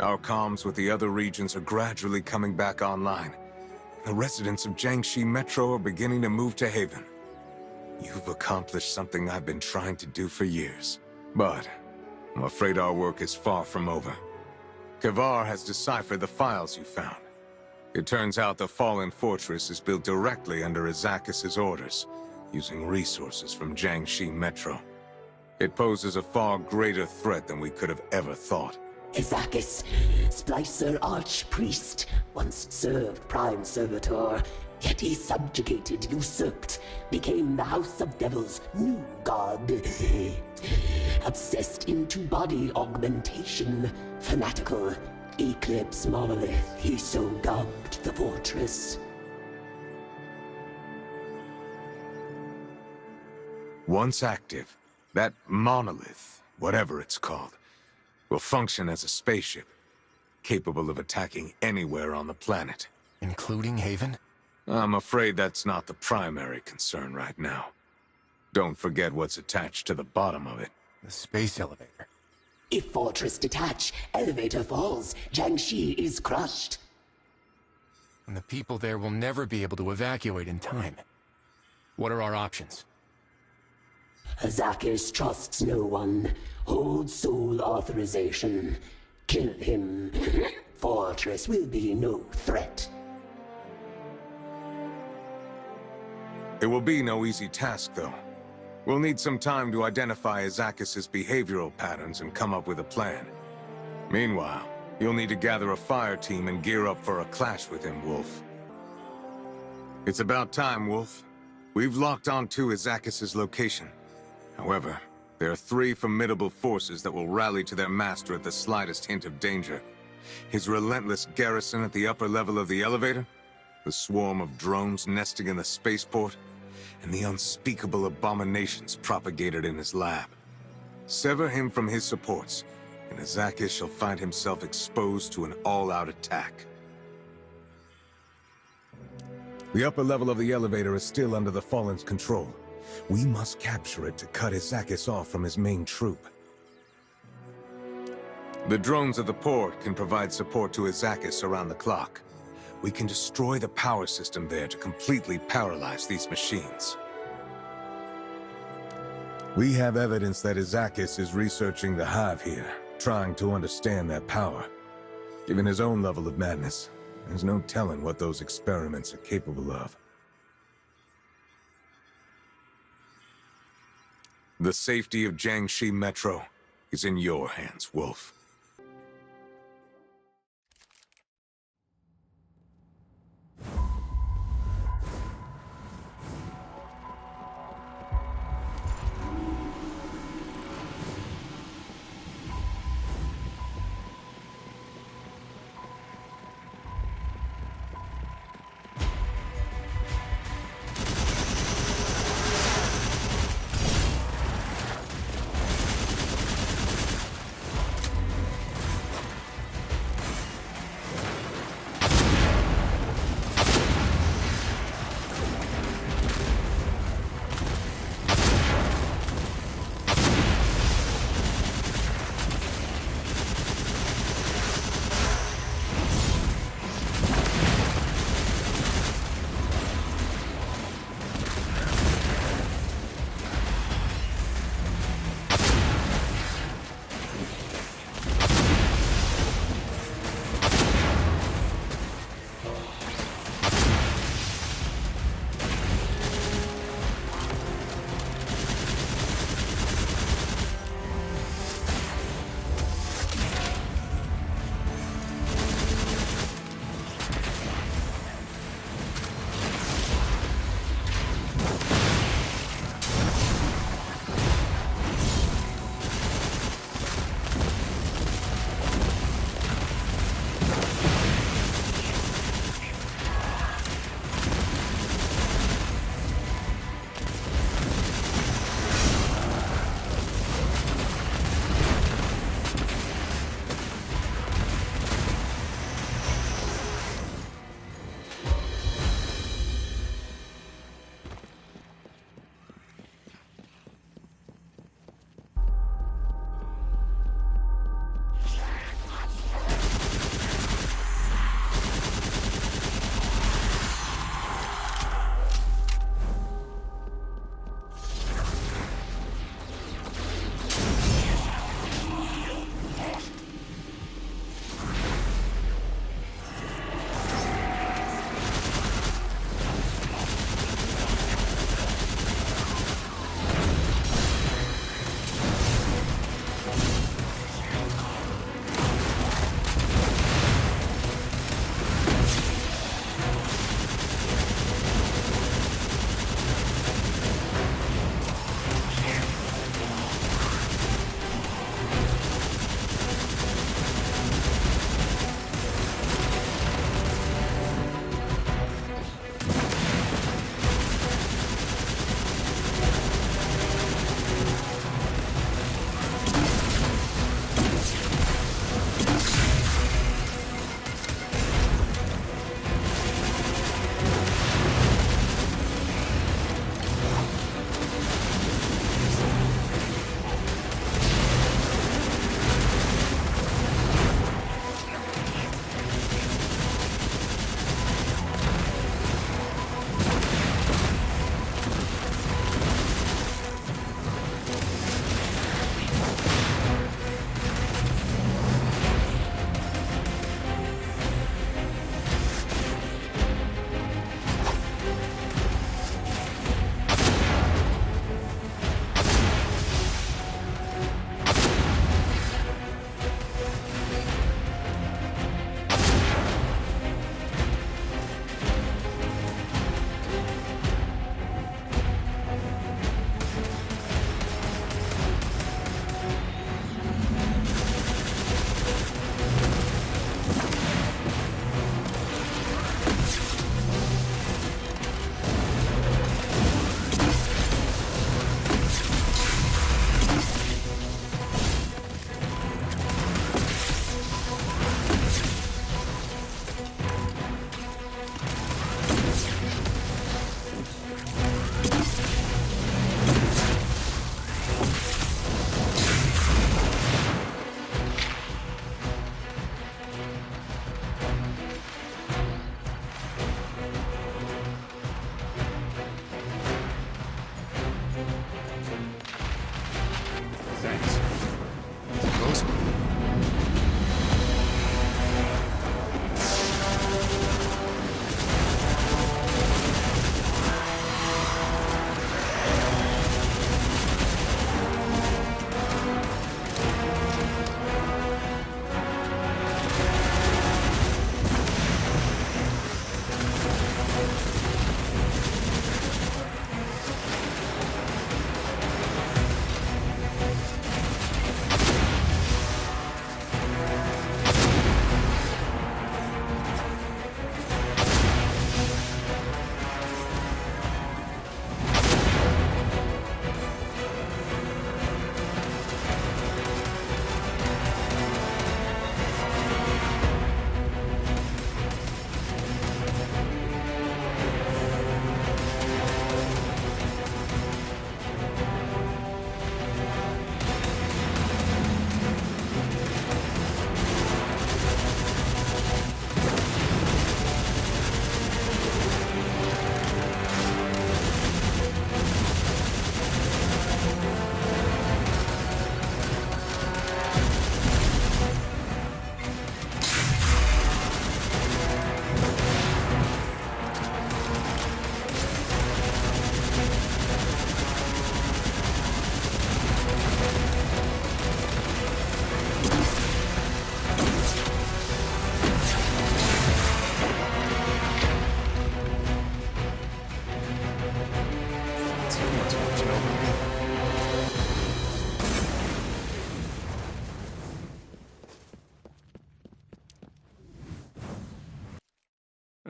Our comms with the other regions are gradually coming back online. The residents of Jiangxi Metro are beginning to move to Haven. You've accomplished something I've been trying to do for years. But I'm afraid our work is far from over. Kavar has deciphered the files you found. It turns out the Fallen Fortress is built directly under Izakis' orders, using resources from Jiangxi Metro. It poses a far greater threat than we could have ever thought. Izakis, Splicer Archpriest, once served Prime Servitor, yet he subjugated, usurped, became the House of Devils' new god. Obsessed into body augmentation, fanatical, Eclipse monolith, he so dubbed the fortress. Once active, that monolith, whatever it's called, will function as a spaceship, capable of attacking anywhere on the planet. Including Haven? I'm afraid that's not the primary concern right now. Don't forget what's attached to the bottom of it. The space elevator. If Fortress detach, elevator falls, Jiangxi is crushed. And the people there will never be able to evacuate in time. What are our options? Izakis trusts no one, holds sole authorization. Kill him. Fortress will be no threat. It will be no easy task, though. We'll need some time to identify Izakis' behavioral patterns and come up with a plan. Meanwhile, you'll need to gather a fire team and gear up for a clash with him, Wolf. It's about time, Wolf. We've locked onto Izakis' location. However, there are 3 formidable forces that will rally to their master at the slightest hint of danger. His relentless garrison at the upper level of the elevator, the swarm of drones nesting in the spaceport, and the unspeakable abominations propagated in his lab. Sever him from his supports, and Izakis shall find himself exposed to an all-out attack. The upper level of the elevator is still under the Fallen's control. We must capture it to cut Izakis off from his main troop. The drones of the port can provide support to Izakis around the clock. We can destroy the power system there to completely paralyze these machines. We have evidence that Izakis is researching the Hive here, trying to understand that power. Given his own level of madness, there's no telling what those experiments are capable of. The safety of Jiangxi Metro is in your hands, Wolf.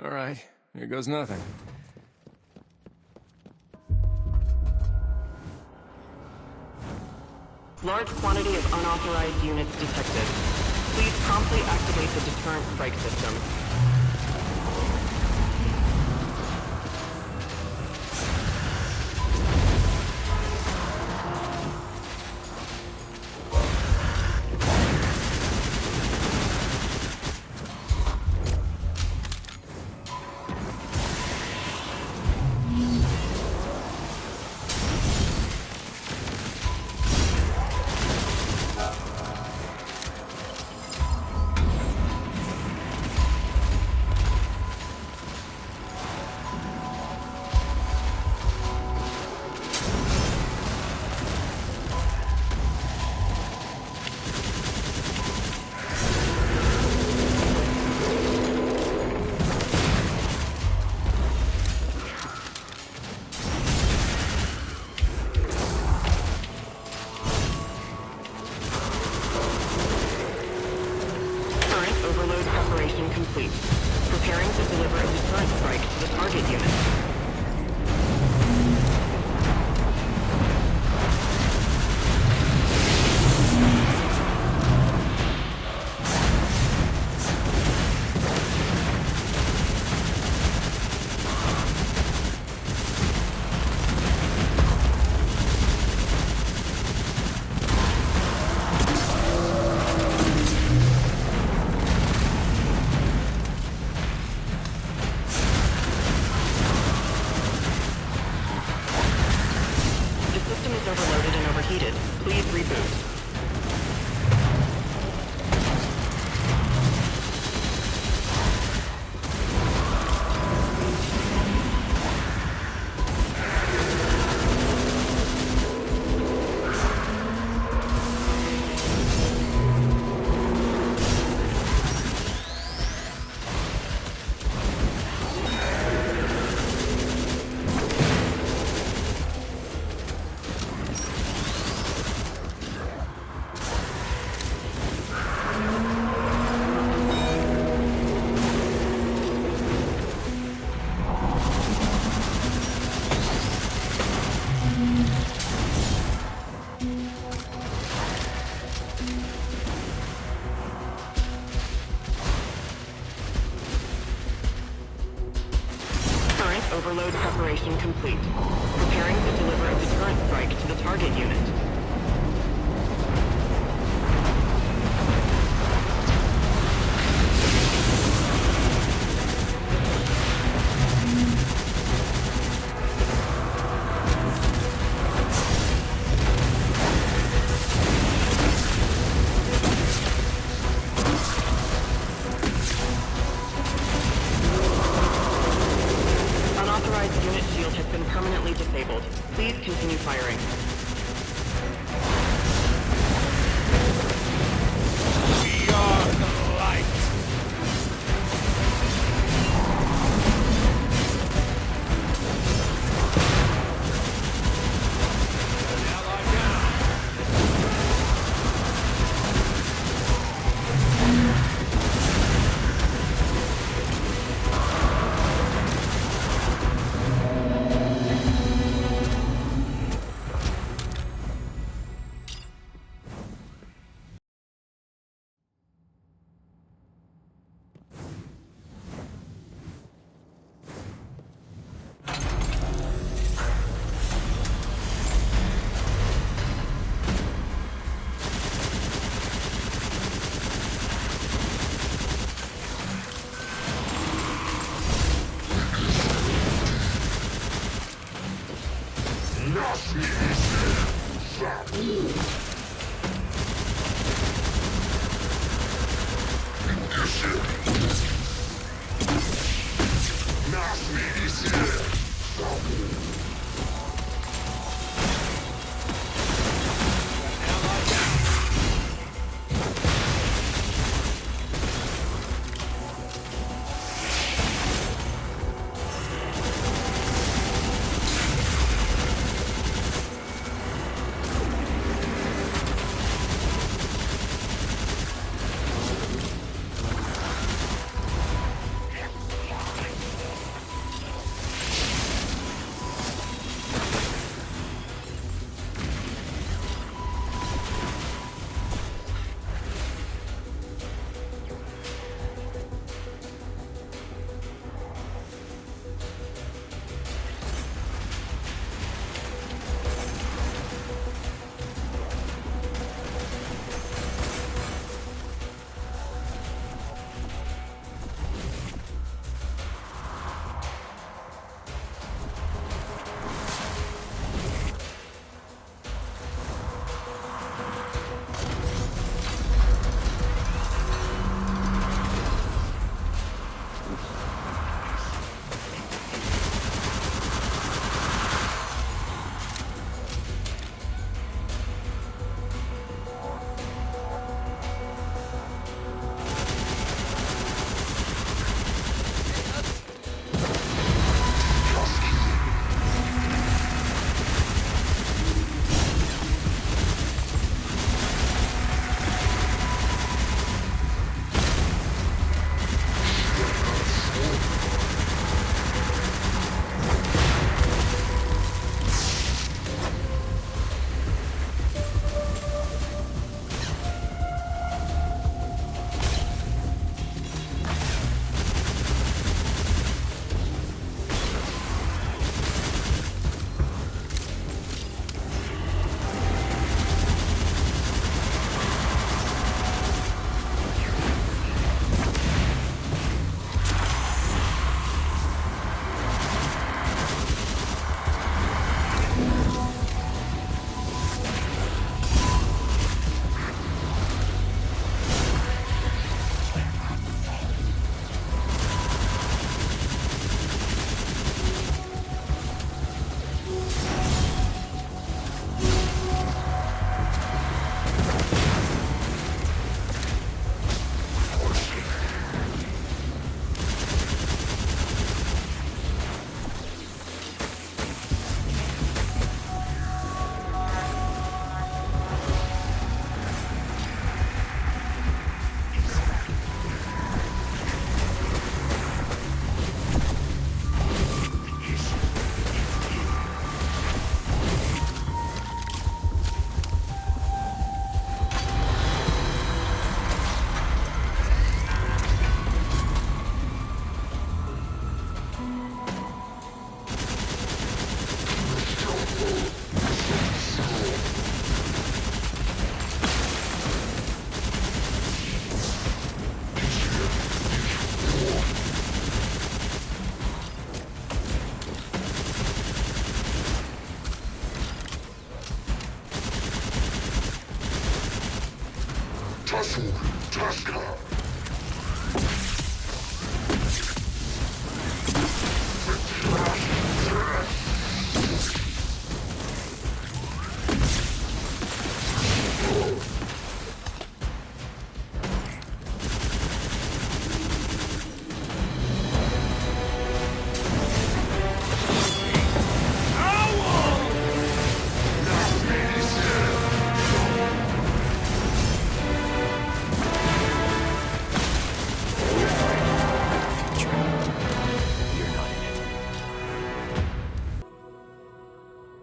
All right, here goes nothing. Large quantity of unauthorized units detected. Please promptly activate the deterrent strike system. Complete. Preparing to deliver a deterrent strike to the target unit. Overloaded and overheated. Please reboot. Overload preparation complete. Preparing to deliver a deterrent strike to the target unit. Unauthorized unit shield has been permanently disabled. Please continue firing.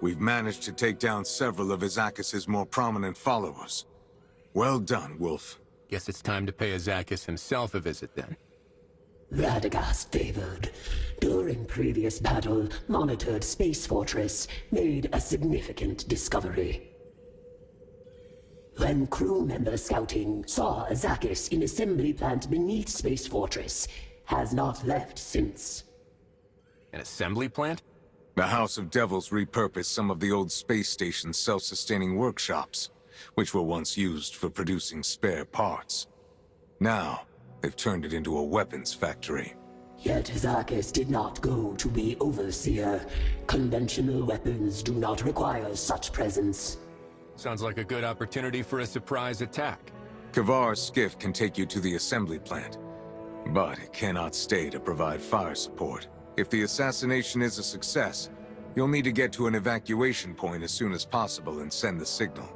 We've managed to take down several of Izakis' more prominent followers. Well done, Wolf. Guess it's time to pay Azakis himself a visit then. Radagast favored. During previous battle, monitored Space Fortress made a significant discovery. When crew member scouting saw Azakis in assembly plant beneath Space Fortress, has not left since. An assembly plant? The House of Devils repurposed some of the old space station's self-sustaining workshops, which were once used for producing spare parts. Now, they've turned it into a weapons factory. Yet Azakis did not go to be overseer. Conventional weapons do not require such presence. Sounds like a good opportunity for a surprise attack. Kavar's skiff can take you to the assembly plant, but it cannot stay to provide fire support. If the assassination is a success, you'll need to get to an evacuation point as soon as possible and send the signal.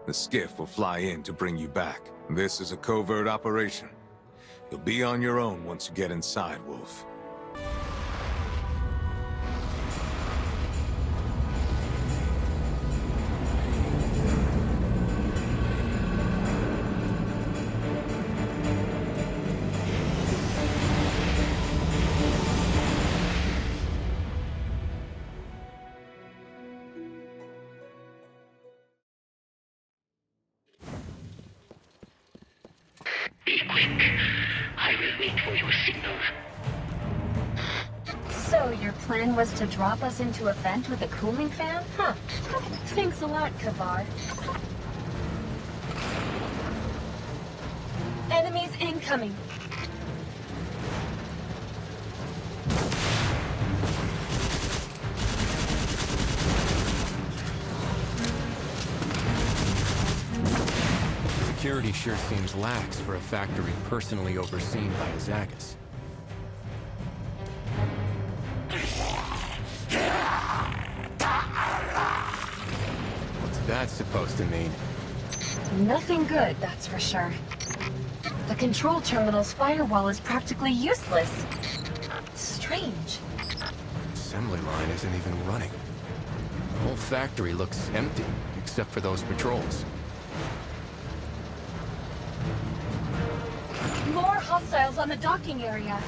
The skiff will fly in to bring you back. This is a covert operation. You'll be on your own once you get inside, Wolf. Be quick. I will wait for your signal. So your plan was to drop us into a vent with a cooling fan? Huh. Thanks a lot, Kavar. Enemies incoming. Security sure seems lax for a factory personally overseen by Azakis. What's that supposed to mean? Nothing good, that's for sure. The control terminal's firewall is practically useless. Strange. Assembly line isn't even running. The whole factory looks empty, except for those patrols. More hostiles on the docking area.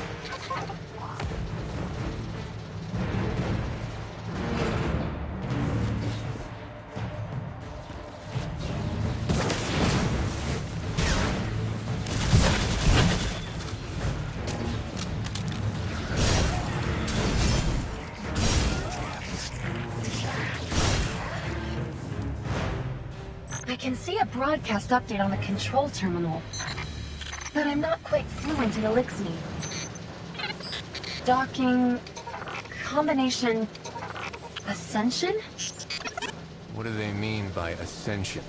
I can see a broadcast update on the control terminal, but I'm not quite fluent in Elixir. Docking... combination... Ascension? What do they mean by ascension?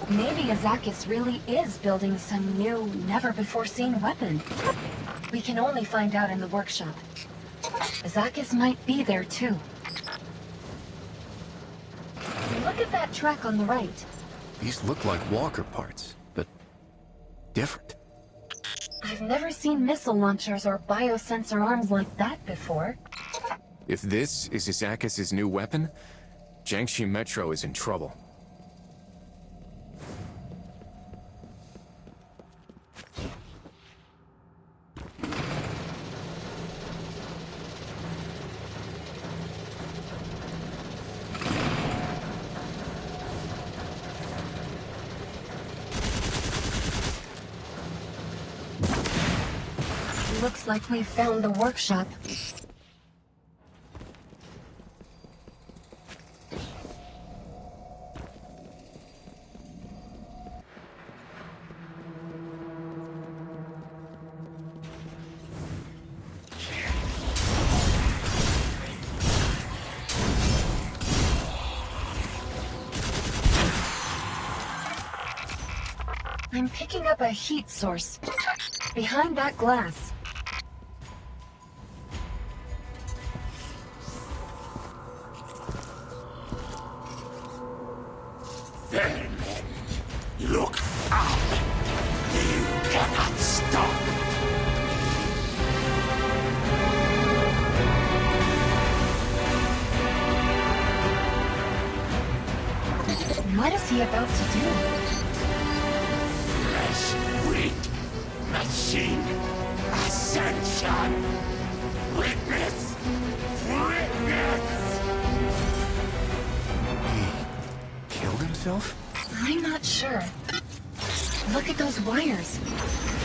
Maybe Azakis really is building some new, never-before-seen weapon. We can only find out in the workshop. Azakis might be there, too. Look at that track on the right. These look like walker parts, but different. I've never seen missile launchers or biosensor arms like that before. If this is Azakis' new weapon, Jiangxi Metro is in trouble. Looks like we found the workshop. I'm picking up a heat source. Behind that glass. Then, look up. You cannot stop. What is he about to do? Flesh, wind, machine, ascension. Witness! Witness! He killed himself? I'm not sure. Look at those wires.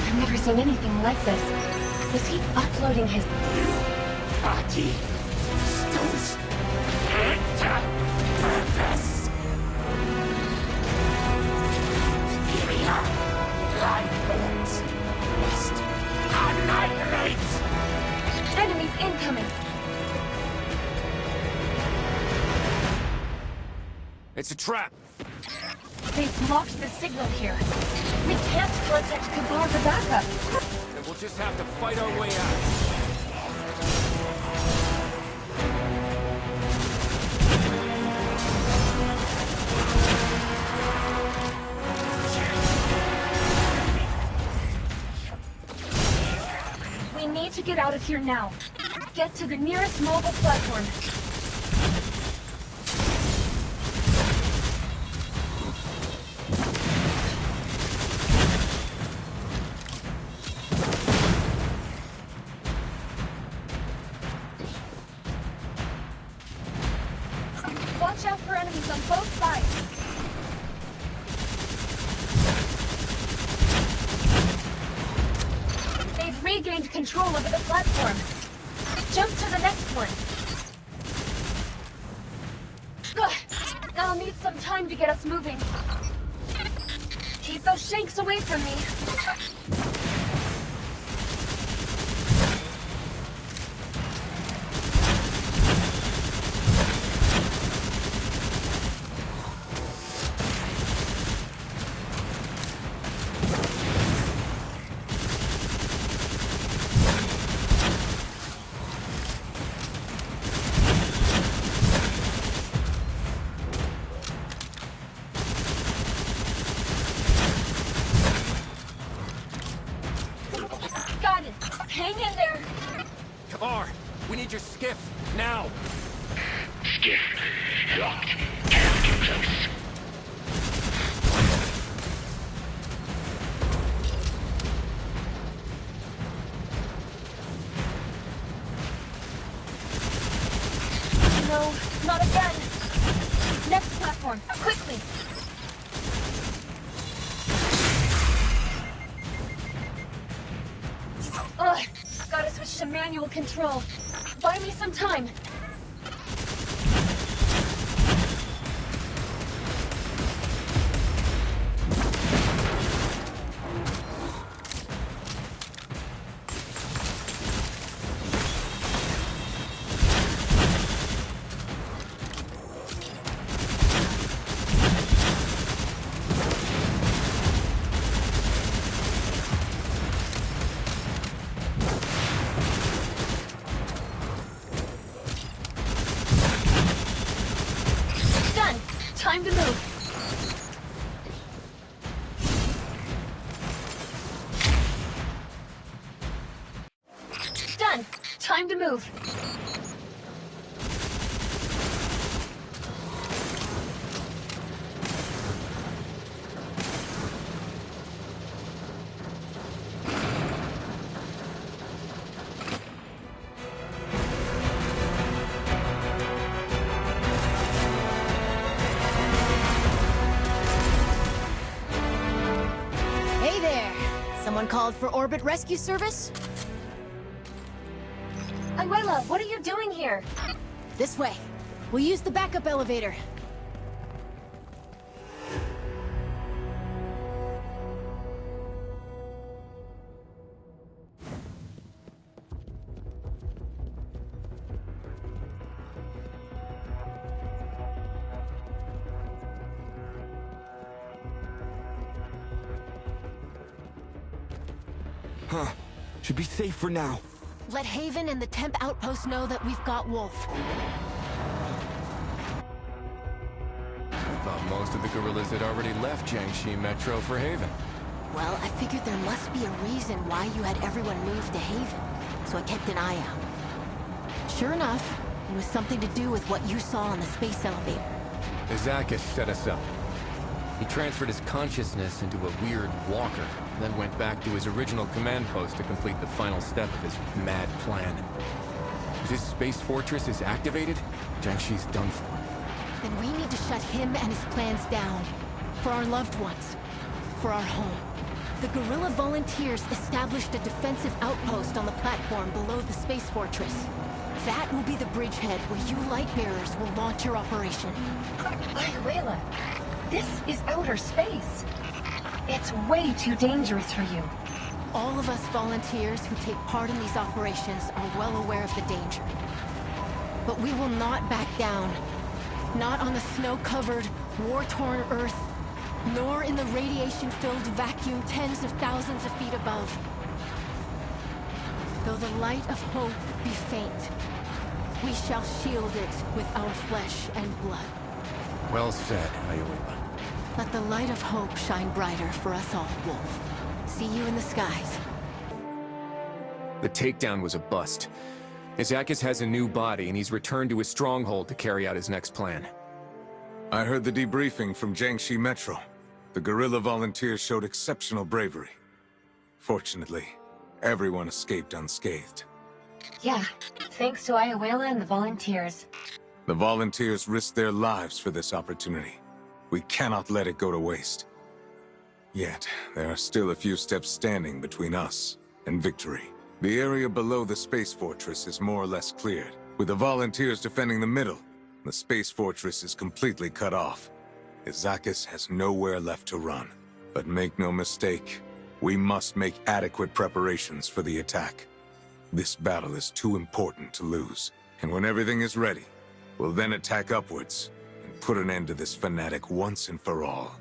I've never seen anything like this. Was he uploading his... Body, stones, enter purpose. Superior life forms must annihilate. Enemies incoming! It's a trap! They've blocked the signal here. We can't contact Kabar for backup. Then we'll just have to fight our way out. We need to get out of here now. Get to the nearest mobile platform. Watch out for enemies on both sides. They've regained control over the platform. Jump to the next one. Ugh, I'll need some time to get us moving. Keep those shanks away from me. Got it. Hang in there. Kabar, we need your skiff, now! Skiff locked. Cannot get close. No, not again. Next platform, quickly. Ugh, gotta switch to manual control. Buy me some time. Done. Time to move. Done. Time to move. Hey there! Someone called for Orbit Rescue Service? Abuela, what are you doing here? This way. We'll use the backup elevator. Should be safe for now. Let Haven and the Temp Outpost know that we've got Wolf. I thought most of the guerrillas had already left Jiangxi Metro for Haven. Well, I figured there must be a reason why you had everyone move to Haven, so I kept an eye out. Sure enough, it was something to do with what you saw on the space elevator. Azakis set us up. He transferred his consciousness into a weird walker, then went back to his original command post to complete the final step of his mad plan. If his space fortress is activated, Jiangxi's done for. Then we need to shut him and his plans down. For our loved ones. For our home. The guerrilla volunteers established a defensive outpost on the platform below the space fortress. That will be the bridgehead where you Lightbearers will launch your operation. Ayuela, this is outer space. It's way too dangerous for you. All of us volunteers who take part in these operations are well aware of the danger. But we will not back down. Not on the snow-covered, war-torn Earth, nor in the radiation-filled vacuum tens of thousands of feet above. Though the light of hope be faint, we shall shield it with our flesh and blood. Well said, Ayuela. Let the light of hope shine brighter for us all, Wolf. See you in the skies. The takedown was a bust. Azakis has a new body, and he's returned to his stronghold to carry out his next plan. I heard the debriefing from Jiangxi Metro. The guerrilla volunteers showed exceptional bravery. Fortunately, everyone escaped unscathed. Yeah, thanks to Ayuela and the volunteers. The volunteers risked their lives for this opportunity. We cannot let it go to waste. Yet, there are still a few steps standing between us and victory. The area below the space fortress is more or less cleared. With the volunteers defending the middle, the space fortress is completely cut off. Azakis has nowhere left to run. But make no mistake, we must make adequate preparations for the attack. This battle is too important to lose. And when everything is ready, we'll then attack upwards and put an end to this fanatic once and for all.